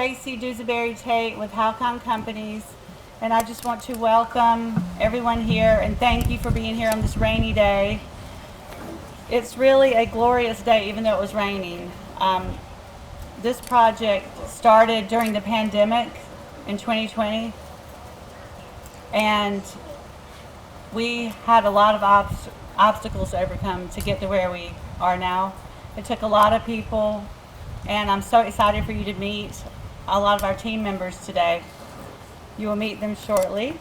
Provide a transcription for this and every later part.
Tracy Dewsbury Tate with Halcon Companies, and I just want to welcome everyone here and thank you for being here on this rainy day. It's really a glorious day, even though it was raining. This project started during the pandemic in 2020, and we had a lot of obstacles to overcome to get to where we are now. It took a lot of people, and I'm so excited for you to meet a lot of our team members today. You will meet them shortly.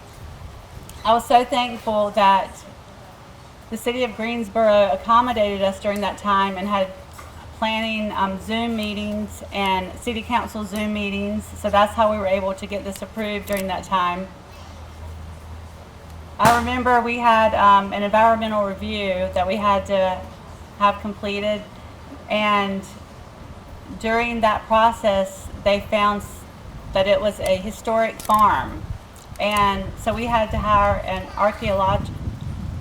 I was so thankful that the city of Greensboro accommodated us during that time and had planning Zoom meetings and city council Zoom meetings. So that's how we were able to get this approved during that time. I remember we had an environmental review that we had to have completed, and during that process they found that it was a historic farm, and so we had to hire an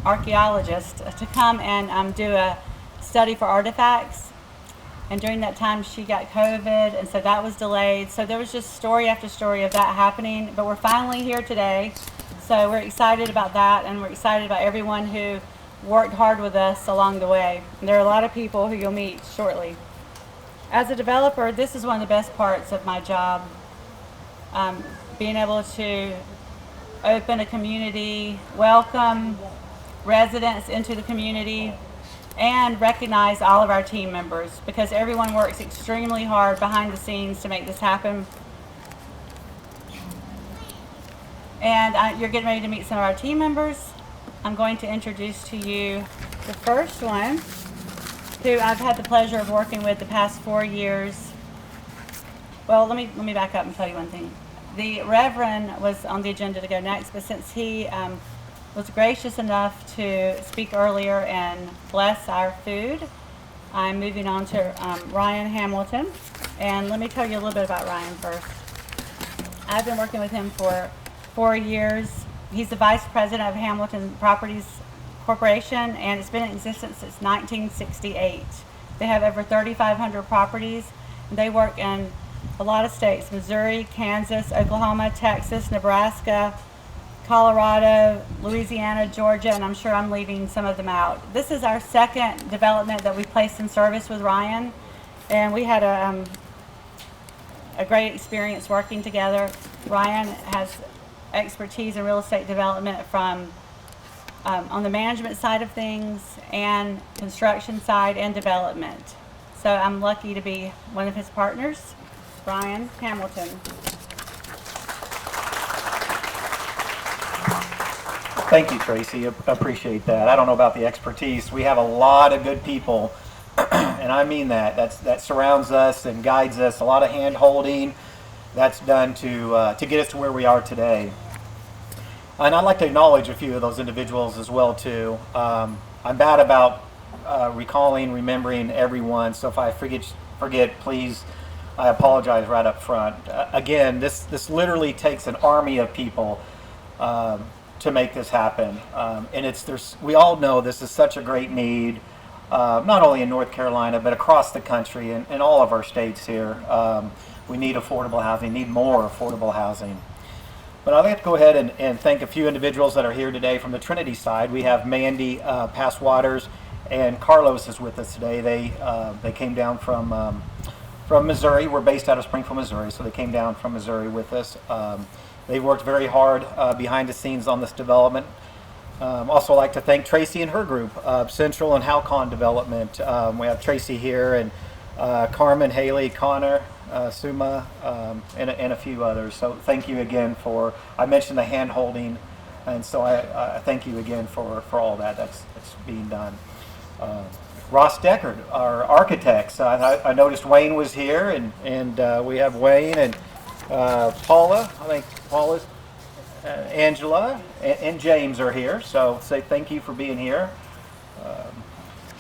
archaeologist to come and do a study for artifacts. And during that time she got COVID, and so that was delayed. So there was just story after story of that happening, but we're finally here today. So we're excited about that, and we're excited about everyone who worked hard with us along the way. And there are a lot of people who you'll meet shortly. As a developer, this is one of the best parts of my job. Being able to open a community, welcome residents into the community, and recognize all of our team members, because everyone works extremely hard behind the scenes to make this happen. And you're getting ready to meet some of our team members. I'm going to introduce to you the first one, who I've had the pleasure of working with the past 4 years. Well, let me back up and tell you one thing. The Reverend was on the agenda to go next, but since he was gracious enough to speak earlier and bless our food, I'm moving on to Ryan Hamilton. And let me tell you a little bit about Ryan first. I've been working with him for 4 years. He's the vice president of Hamilton Properties Corporation, and it's been in existence since 1968. They have over 3,500 properties, and they work in a lot of states: Missouri, Kansas, Oklahoma, Texas, Nebraska, Colorado, Louisiana, Georgia, and I'm sure I'm leaving some of them out. This is our second development that we placed in service with Ryan, and we had a great experience working together. Ryan has expertise in real estate development from on the management side of things and construction side and development. So I'm lucky to be one of his partners. Ryan Hamilton. Thank you, Tracy. Appreciate that. I don't know about the expertise. We have a lot of good people, and I mean that surrounds us and guides us. A lot of hand holding that's done to get us to where we are today. And I'd like to acknowledge a few of those individuals as well too. I'm bad about remembering everyone, so if I forget, please, I apologize right up front. Again, this literally takes an army of people to make this happen, and we all know this is such a great need, not only in North Carolina but across the country and all of our states here. We need affordable housing, need more affordable housing. But I'd like to go ahead and thank a few individuals that are here today from the Trinity side. We have Mandy Passwaters and Carlos is with us today. They came down from Missouri. We're based out of Springfield, Missouri, so they came down from Missouri with us. They worked very hard behind the scenes on this development. Also like to thank Tracy and her group, Central and Halcon Development. We have Tracy here, and Carmen, Haley, Connor, Suma, and a few others. So thank you again I mentioned the hand holding, and so I thank you again for all that's being done. Ross Deckard, our architects. I noticed Wayne was here, and we have Wayne and Paula. I think Paula's, Angela, and James are here. So say thank you for being here.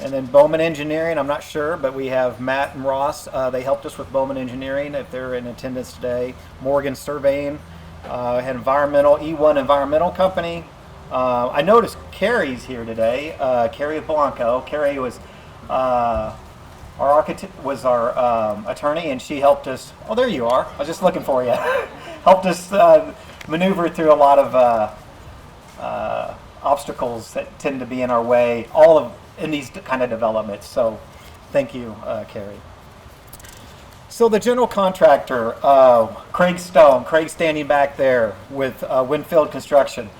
And then Bowman Engineering, I'm not sure, but we have Matt and Ross. They helped us with Bowman Engineering if they're in attendance today. Morgan Surveying, had E1 Environmental Company. I noticed Carrie's here today, Carrie Blanco. Carrie was our architect was our attorney, and she helped us. Oh, there you are. I was just looking for you. Helped us maneuver through a lot of obstacles that tend to be in our way, all of in these kind of developments. So, thank you, Carrie. So the general contractor, Craig Stone, Craig standing back there with Winfield Construction.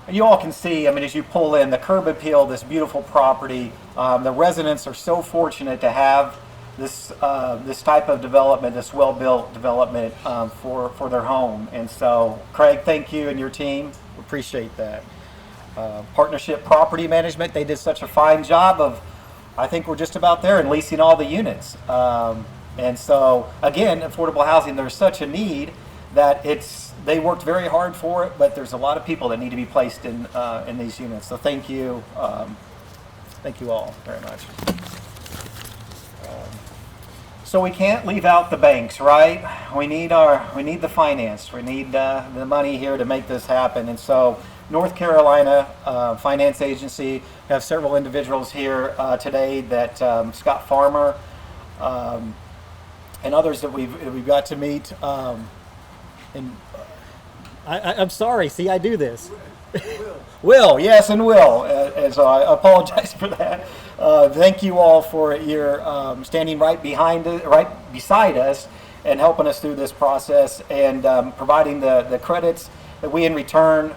You all can see, I mean, as you pull in the curb appeal, this beautiful property, the residents are so fortunate to have this type of development, this well-built development for their home. And so, Craig, thank you and your team. Appreciate that. Partnership Property Management, they did such a fine job of, I think we're just about there, and leasing all the units. And so, again, affordable housing, there's such a need that they worked very hard for it, but there's a lot of people that need to be placed in these units. So thank you all very much. So we can't leave out the banks, right? We need the finance. We need the money here to make this happen. And so North Carolina Finance Agency, we have several individuals here today that Scott Farmer and others that we've got to meet. And I'm sorry. See, I do this. Will, yes, and Will. And so I apologize for that. Thank you all for your standing right beside us, and helping us through this process, and providing the credits that we in return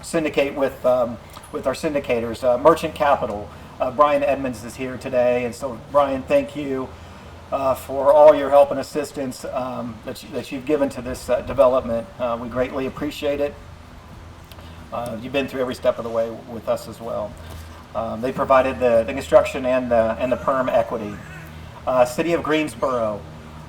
syndicate with our syndicators. Merchant Capital. Brian Edmonds is here today, and so Brian, thank you for all your help and assistance that you've given to this development. We greatly appreciate it. You've been through every step of the way with us as well. They provided the construction and the perm equity. City of Greensboro.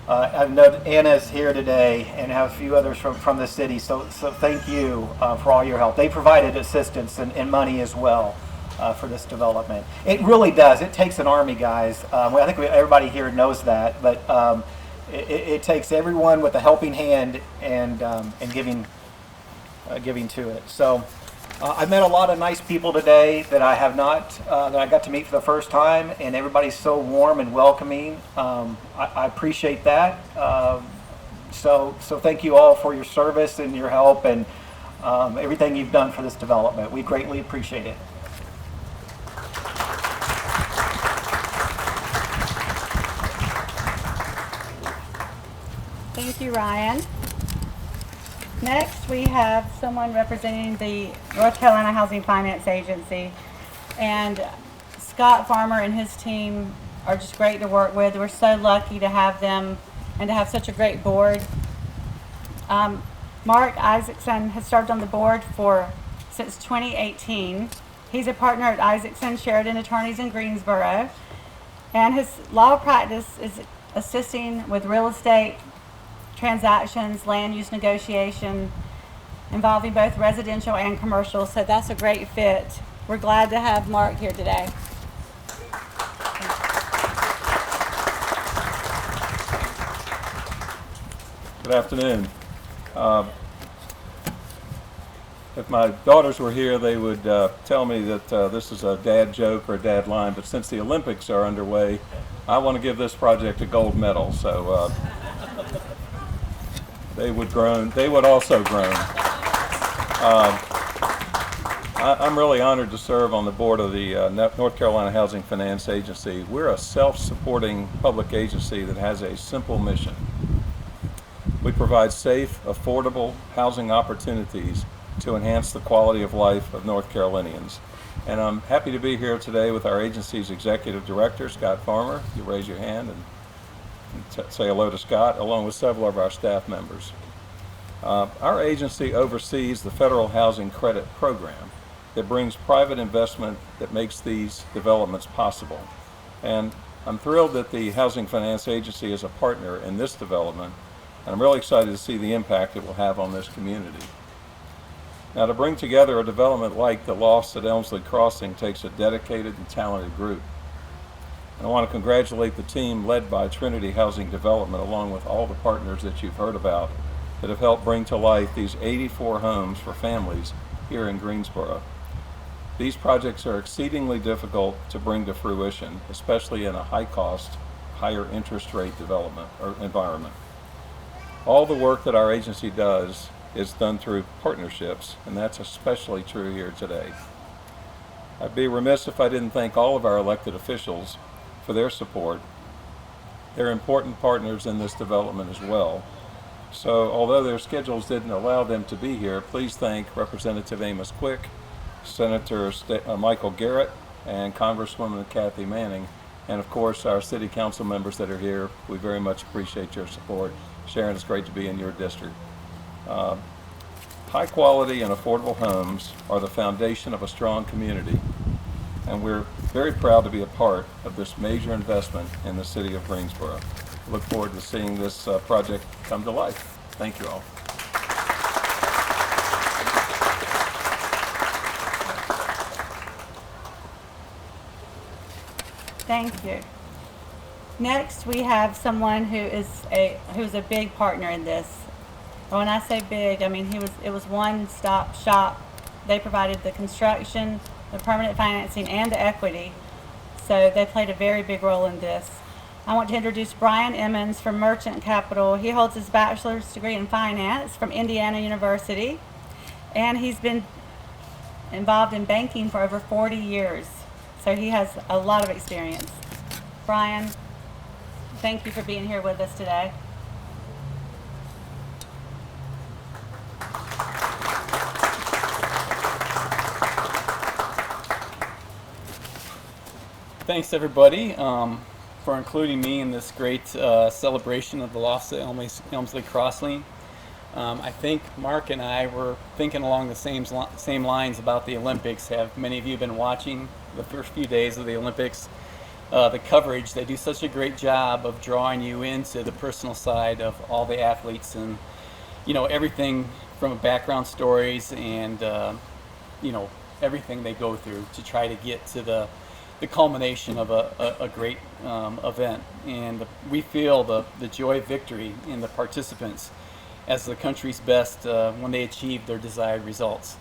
I know that Anna's here today, and have a few others from the city. So thank you for all your help. They provided assistance and money as well. For this development. It really does. It takes an army, guys. I think everybody here knows that, but it takes everyone with a helping hand and giving to it. So I met a lot of nice people today that I have not that I got to meet for the first time, and everybody's so warm and welcoming. I appreciate that. So thank you all for your service and your help and everything you've done for this development. We greatly appreciate it. Thank you, Ryan. Next, we have someone representing the North Carolina Housing Finance Agency. And Scott Farmer and his team are just great to work with. We're so lucky to have them and to have such a great board. Mark Isaacson has served on the board since 2018. He's a partner at Isaacson Sheridan Attorneys in Greensboro. And his law practice is assisting with real estate transactions, land use negotiation, involving both residential and commercial. So that's a great fit. We're glad to have Mark here today. Good afternoon. If my daughters were here, they would tell me that this is a dad joke or a dad line, but since the Olympics are underway, I want to give this project a gold medal. So they would also groan. I'm really honored to serve on the board of the North Carolina Housing Finance Agency. We're a self-supporting public agency that has a simple mission. We provide safe, affordable housing opportunities to enhance the quality of life of North Carolinians. And I'm happy to be here today with our agency's executive director, Scott Farmer. You raise your hand and say hello to Scott, along with several of our staff members. Our agency oversees the Federal Housing Credit Program that brings private investment that makes these developments possible. And I'm thrilled that the Housing Finance Agency is a partner in this development, and I'm really excited to see the impact it will have on this community. Now, to bring together a development like the Lofts at Elmsley Crossing takes a dedicated and talented group. And I want to congratulate the team led by Trinity Housing Development, along with all the partners that you've heard about that have helped bring to life these 84 homes for families here in Greensboro. These projects are exceedingly difficult to bring to fruition, especially in a high-cost, higher interest rate development or environment. All the work that our agency does is done through partnerships, and that's especially true here today. I'd be remiss if I didn't thank all of our elected officials for their support. They're important partners in this development as well. So although their schedules didn't allow them to be here, please thank Representative Amos Quick, Senator Michael Garrett, and Congresswoman Kathy Manning, and of course our city council members that are here. We very much appreciate your support. Sharon, it's great to be in your district. High quality and affordable homes are the foundation of a strong community, and we're very proud to be a part of this major investment in the city of Greensboro. Look forward to seeing this project come to life. Thank you all. Thank you. Next, we have someone who's a big partner in this. And when I say big, I mean it was one-stop shop. They provided the construction, the permanent financing, and the equity. So they played a very big role in this. I want to introduce Brian Emmons from Merchant Capital. He holds his bachelor's degree in finance from Indiana University, and he's been involved in banking for over 40 years. So he has a lot of experience. Brian, thank you for being here with us today. Thanks everybody for including me in this great celebration of the Lofts at Elmsley Crossley. I think Mark and I were thinking along the same lines about the Olympics. Have many of you been watching the first few days of the Olympics? The coverage, they do such a great job of drawing you into the personal side of all the athletes, and everything from background stories and everything they go through to try to get to the culmination of a great event. And we feel the joy of victory in the participants as the country's best when they achieve their desired results.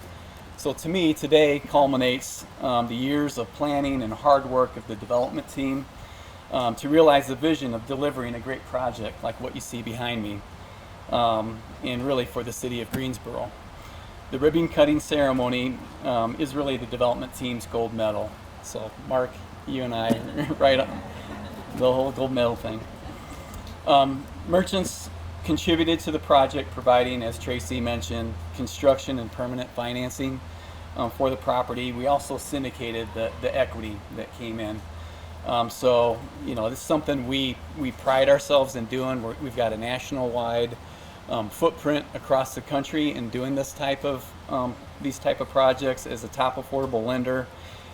So to me, today culminates the years of planning and hard work of the development team to realize the vision of delivering a great project like what you see behind me, and really for the city of Greensboro. The ribbon cutting ceremony is really the development team's gold medal. So Mark, you and I right up the whole gold medal thing. Merchants contributed to the project, providing, as Tracy mentioned, construction and permanent financing for the property. We also syndicated the equity that came in. So this is something we pride ourselves in doing. We've got a national-wide footprint across the country in doing these type of projects. As a top affordable lender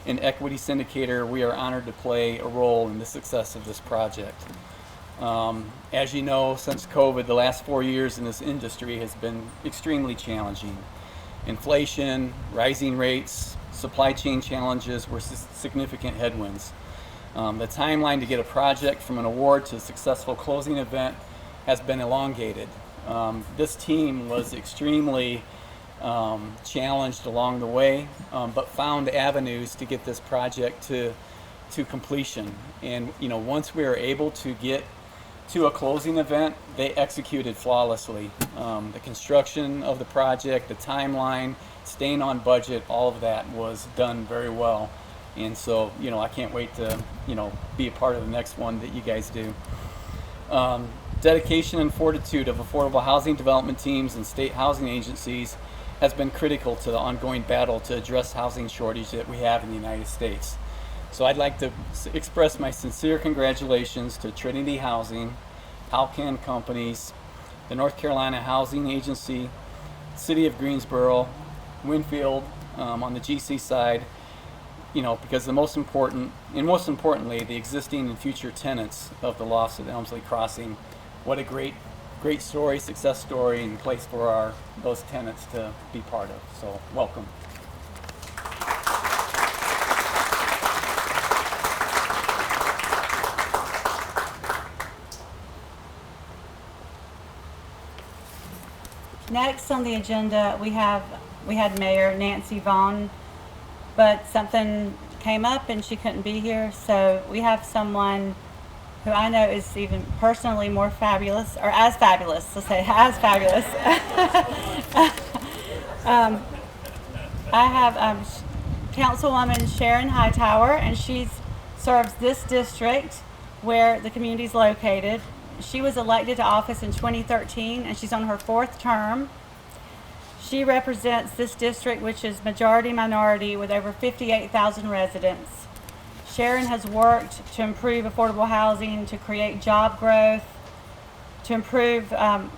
and equity syndicator, we are honored to play a role in the success of this project. As you know, since COVID, the last 4 years in this industry has been extremely challenging. Inflation, rising rates, supply chain challenges were significant headwinds. The timeline to get a project from an award to a successful closing event has been elongated. This team was extremely challenged along the way, but found avenues to get this project to completion. And once we were able to get to a closing event, they executed flawlessly. The construction of the project, the timeline, staying on budget, all of that was done very well. And so, I can't wait to, be a part of the next one that you guys do. Dedication and fortitude of affordable housing development teams and state housing agencies has been critical to the ongoing battle to address housing shortage that we have in the United States. So I'd like to express my sincere congratulations to Trinity Housing, Alcan Companies, the North Carolina Housing Agency, City of Greensboro, Winfield on the GC side, because most importantly, the existing and future tenants of the Lofts at Elmsley Crossing. What a great story, success story, and place for those tenants to be part of. So welcome. Next on the agenda, we had Mayor Nancy Vaughn, but something came up and she couldn't be here. So we have someone who I know is even personally more fabulous, or as fabulous, let's say as fabulous. I have Councilwoman Sharon Hightower, and she serves this district where the community is located. She was elected to office in 2013, and she's on her 4th term. She represents this district, which is majority minority, with over 58,000 residents. Sharon has worked to improve affordable housing, to create job growth, to improve, to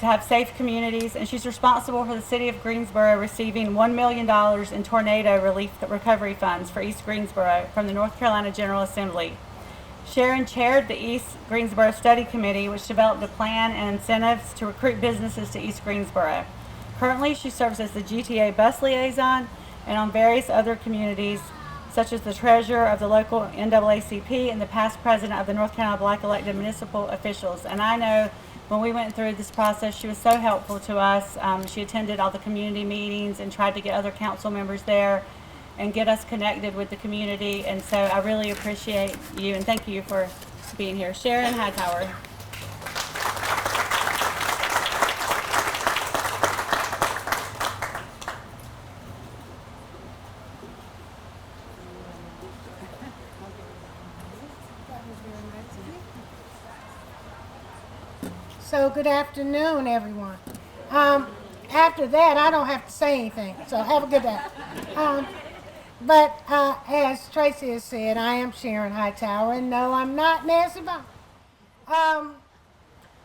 have safe communities, and she's responsible for the city of Greensboro receiving $1 million in tornado relief recovery funds for East Greensboro from the North Carolina General Assembly. Sharon chaired the East Greensboro Study Committee, which developed a plan and incentives to recruit businesses to East Greensboro. Currently, she serves as the GTA bus liaison and on various other communities, such as the treasurer of the local NAACP and the past president of the North Carolina Black Elected Municipal Officials. And I know when we went through this process, she was so helpful to us. She attended all the community meetings and tried to get other council members there and get us connected with the community. And so I really appreciate you, and thank you for being here. Sharon Hightower. So good afternoon, everyone. After that, I don't have to say anything, so have a good day. But as Tracy has said, I am Sharon Hightower, and no, I'm not Nancy Bond.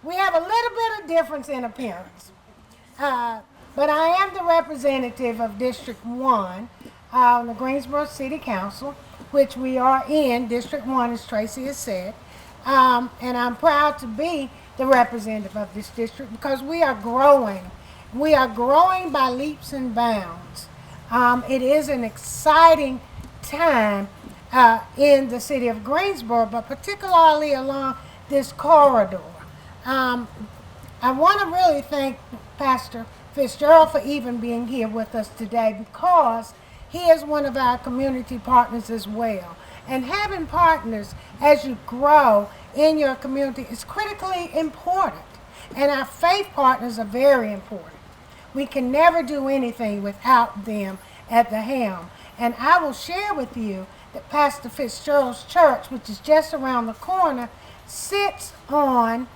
We have a little bit of difference in appearance, but I am the representative of District 1, the Greensboro City Council, which we are in, District 1, as Tracy has said, and I'm proud to be the representative of this district because we are growing. We are growing by leaps and bounds. It is an exciting time in the city of Greensboro, but particularly along this corridor. I want to really thank Pastor Fitzgerald for even being here with us today because he is one of our community partners as well. And having partners as you grow in your community is critically important. And our faith partners are very important. We can never do anything without them at the helm. And I will share with you that Pastor Fitzgerald's church, which is just around the corner, sits on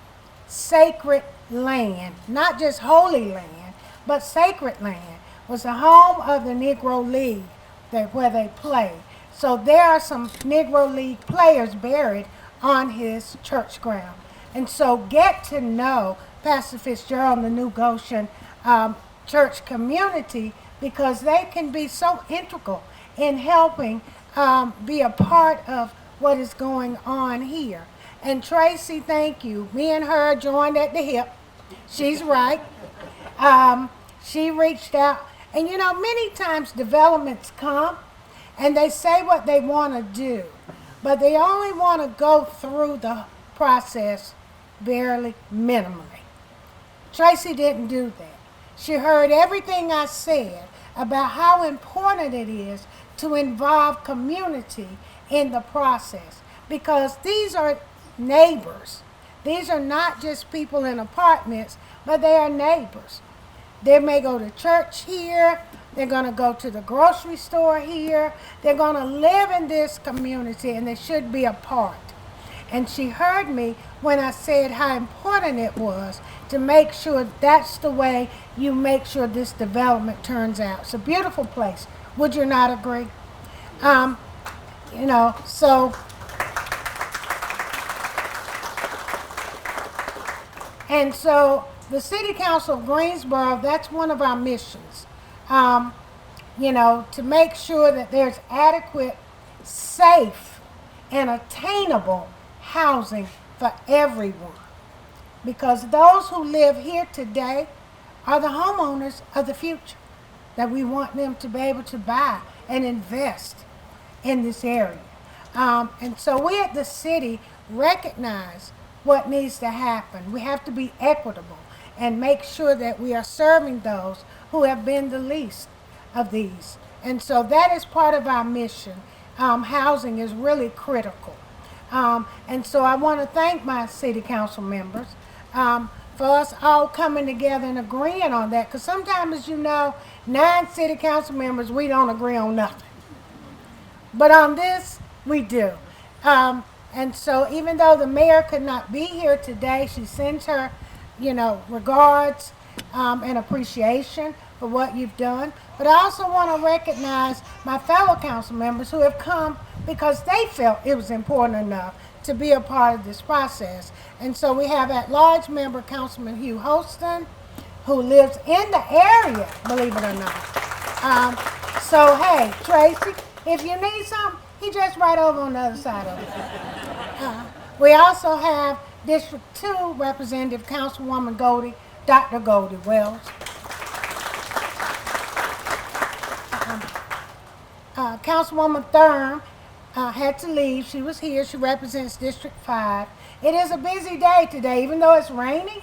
sacred land, not just holy land, but sacred land. It was the home of the Negro League where they play. So there are some Negro League players buried on his church ground. And so get to know Pastor Fitzgerald and the New Goshen church community because they can be so integral in helping be a part of what is going on here. And Tracy, thank you. Me and her joined at the hip. She's right. She reached out. And you know, many times developments come and they say what they want to do, but they only want to go through the process barely minimally. Tracy didn't do that. She heard everything I said about how important it is to involve community in the process because these are neighbors. These are not just people in apartments, but they are neighbors. They may go to church here. They're going to go to the grocery store here. They're going to live in this community, and they should be a part. And she heard me when I said how important it was to make sure that's the way you make sure this development turns out. It's a beautiful place. Would you not agree? You know, so... And so the City Council of Greensboro, that's one of our missions. You know, to make sure that there's adequate, safe, and attainable housing for everyone. Because those who live here today are the homeowners of the future that we want them to be able to buy and invest in this area. And so we at the city recognize what needs to happen. We have to be equitable and make sure that we are serving those who have been the least of these. And so that is part of our mission. Housing is really critical. And so I want to thank my city council members for us all coming together and agreeing on that. Because sometimes, as you know, 9 city council members, we don't agree on nothing. But on this, we do. And so even though the mayor could not be here today, she sends her, regards and appreciation for what you've done. But I also want to recognize my fellow council members who have come because they felt it was important enough to be a part of this process. And so we have at-large member Councilman Hugh Holston, who lives in the area, believe it or not. So hey, Tracy, if you need something, he just right over on the other side of it. We also have District 2 Representative Councilwoman Goldie, Dr. Goldie Wells. Councilwoman Thurm had to leave. She was here. She represents District 5. It is a busy day today. Even though it's raining,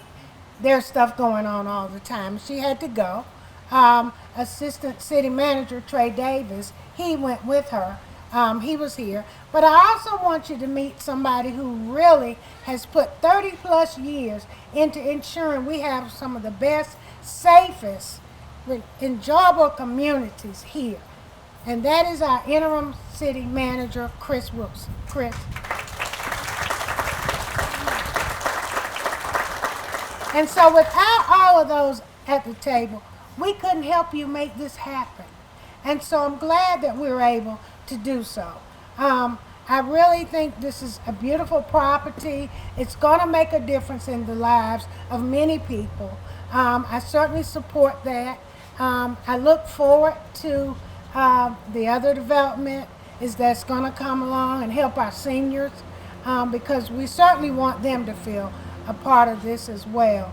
there's stuff going on all the time. She had to go. Assistant City Manager Trey Davis, he went with her. He was here. But I also want you to meet somebody who really has put 30 plus years into ensuring we have some of the best, safest, enjoyable communities here. And that is our interim city manager, Chris Wilson. Chris. And so without all of those at the table, we couldn't help you make this happen. And so I'm glad that we were able to do so. I really think this is a beautiful property. It's going to make a difference in the lives of many people. I certainly support that. I look forward to the other development that's going to come along and help our seniors because we certainly want them to feel a part of this as well.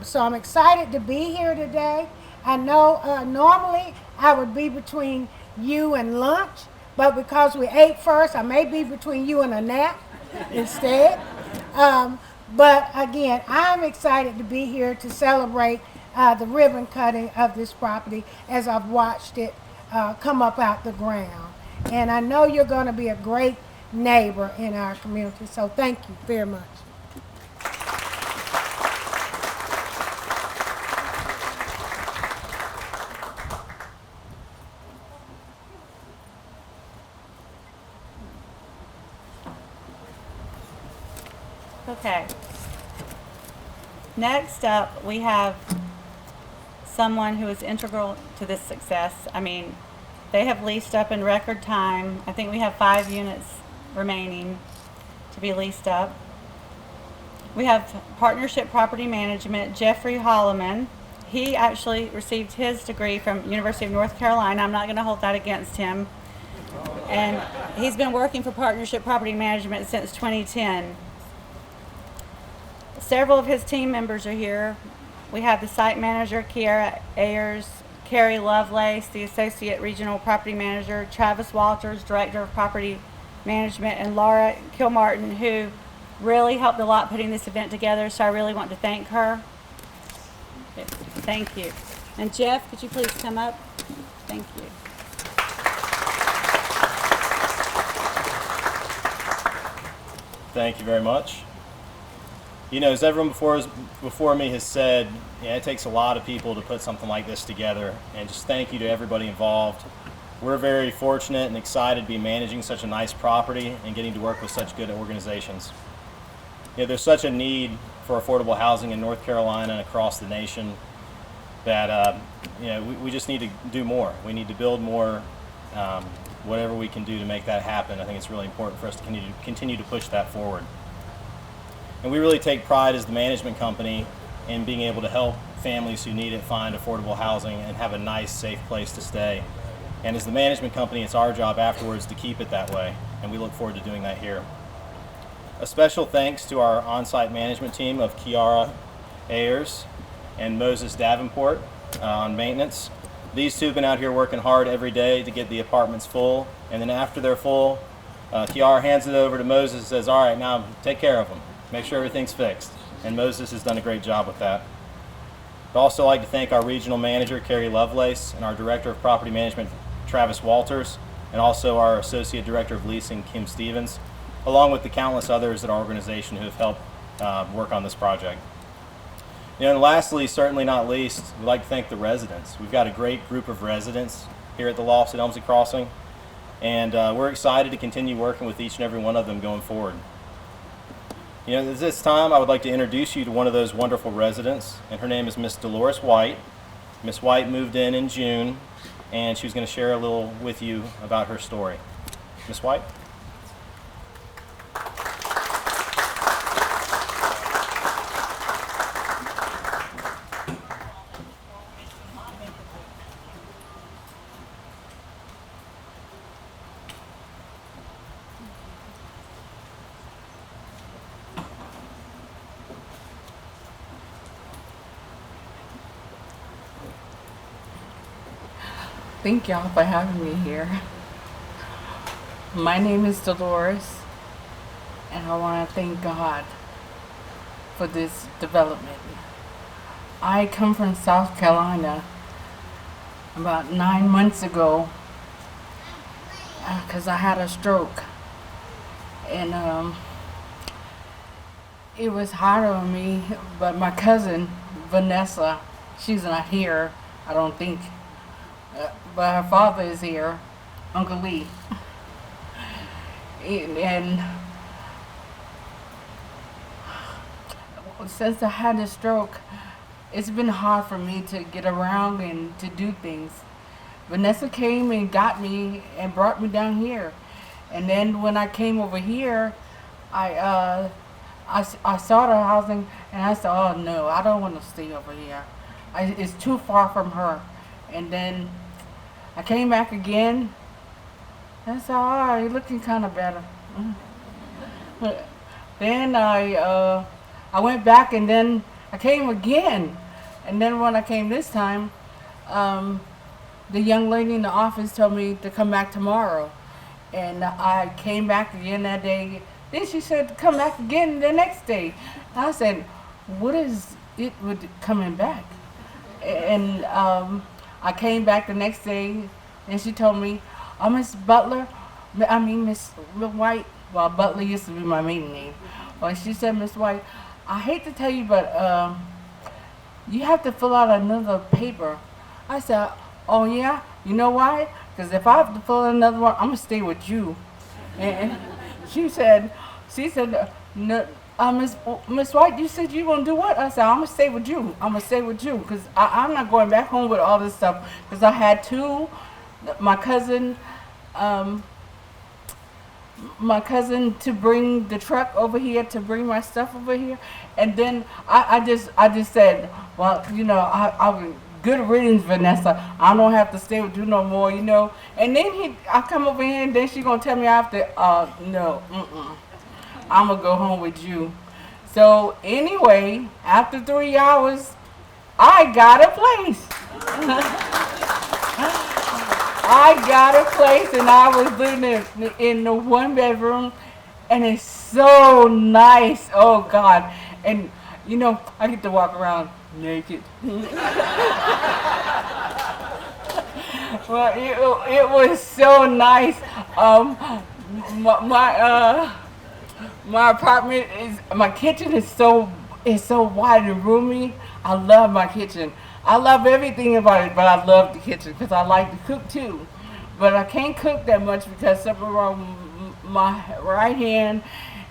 So I'm excited to be here today. I know normally I would be between you and lunch, but because we ate first, I may be between you and a nap instead. But again, I'm excited to be here to celebrate the ribbon cutting of this property as I've watched it come up out the ground. And I know you're going to be a great neighbor in our community, so thank you very much. Okay. Next up, we have someone who is integral to this success. I mean, they have leased up in record time. I think we have 5 units remaining to be leased up. We have Partnership Property Management, Jeffrey Holloman. He actually received his degree from University of North Carolina. I'm not going to hold that against him. And he's been working for Partnership Property Management since 2010. Several of his team members are here. We have the site manager, Kiara Ayers, Carrie Lovelace, the associate regional property manager, Travis Walters, director of property management, and Laura Kilmartin, who really helped a lot putting this event together, so I really want to thank her. Thank you. And Jeff, could you please come up? Thank you. Thank you very much. You know, as everyone before me has said, it takes a lot of people to put something like this together, and just thank you to everybody involved. We're very fortunate and excited to be managing such a nice property and getting to work with such good organizations. You know, there's such a need for affordable housing in North Carolina and across the nation that we just need to do more. We need to build more, whatever we can do to make that happen. I think it's really important for us to continue to push that forward. And we really take pride as the management company in being able to help families who need it find affordable housing and have a nice, safe place to stay. And as the management company, it's our job afterwards to keep it that way, and we look forward to doing that here. A special thanks to our on-site management team of Kiara Ayers and Moses Davenport on maintenance. These two have been out here working hard every day to get the apartments full, and then after they're full, Kiara hands it over to Moses and says, all right, now take care of them. Make sure everything's fixed. And Moses has done a great job with that. I'd also like to thank our regional manager, Carrie Lovelace, and our director of property management, Travis Walters, and also our associate director of leasing, Kim Stevens. along with the countless others at our organization who have helped work on this project. And lastly, certainly not least, we'd like to thank the residents. We've got a great group of residents here at the Lofts at Elmsley Crossing, and we're excited to continue working with each and every one of them going forward. At this time, I would like to introduce you to one of those wonderful residents, and her name is Miss Dolores White. Miss White moved in June, and she was going to share a little with you about her story. Miss White? Thank y'all for having me here. My name is Dolores, and I want to thank God for this development. I come from South Carolina about 9 months ago because I had a stroke, and it was hard on me, but my cousin Vanessa, she's not here, I don't think. But her father is here, Uncle Lee. And since I had a stroke, it's been hard for me to get around and to do things. Vanessa came and got me and brought me down here. And then when I came over here, I saw the housing and I said, oh no, I don't want to stay over here. It's too far from her. And then I came back again. I said, oh, you're looking kind of better. Then I went back, and then I came again. And then when I came this time, the young lady in the office told me to come back tomorrow. And I came back again that day. Then she said, come back again the next day. I said, what is it with coming back? And I came back the next day, and she told me, oh, Miss White, well, Butler used to be my maiden name. Well, she said, Miss White, I hate to tell you, but you have to fill out another paper. I said, oh, yeah? You know why? Because if I have to fill out another one, I'm going to stay with you. And she said, no. Miss White, you said you gonna do what? I said, I'm gonna stay with you. I'm gonna stay with you because I'm not going back home with all this stuff. Because I had my cousin to bring the truck over here to bring my stuff over here, and then I just said, well, I good riddance, Vanessa. I don't have to stay with you no more, And then I come over here, and then she gonna tell me I have to, no, I'm gonna go home with you. So anyway, after 3 hours, I got a place. I got a place, and I was living in the 1 bedroom, and it's so nice. Oh God! And I get to walk around naked. Well, it was so nice. My apartment my kitchen is so wide and roomy. I love my kitchen. I love everything about it, but I love the kitchen because I like to cook too. But I can't cook that much because something wrong with my right hand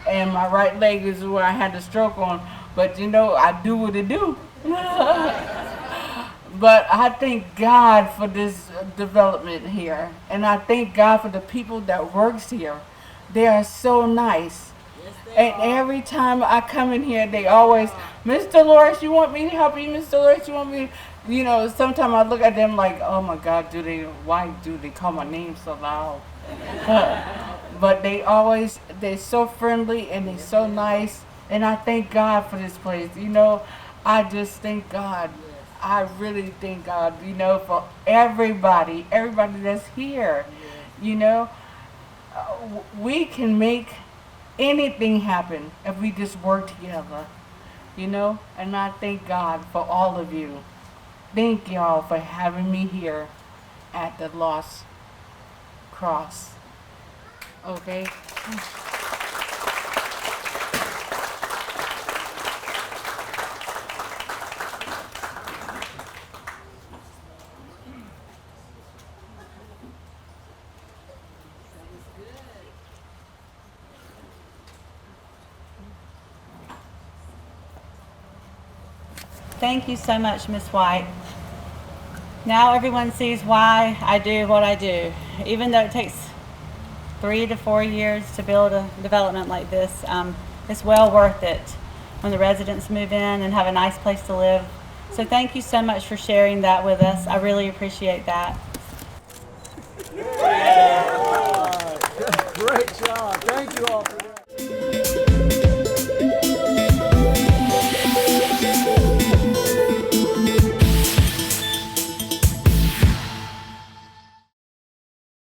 and my right leg is where I had the stroke on. But I do what I do. But I thank God for this development here, and I thank God for the people that works here. They are so nice. And every time I come in here, they always, Miss Dolores, you want me to help you? Miss Dolores, you want me? Sometimes I look at them like, oh my God, why do they call my name so loud? But they're so friendly and they're so nice. And I thank God for this place. I just thank God. I really thank God, for everybody that's here. We can make anything happen if we just work together, and I thank God for all of you. Thank y'all for having me here at the Lost Cross. Okay? Thank you so much, Ms. White. Now everyone sees why I do what I do. Even though it takes 3 to 4 years to build a development like this, it's well worth it when the residents move in and have a nice place to live. So thank you so much for sharing that with us. I really appreciate that. Great job. Thank you all.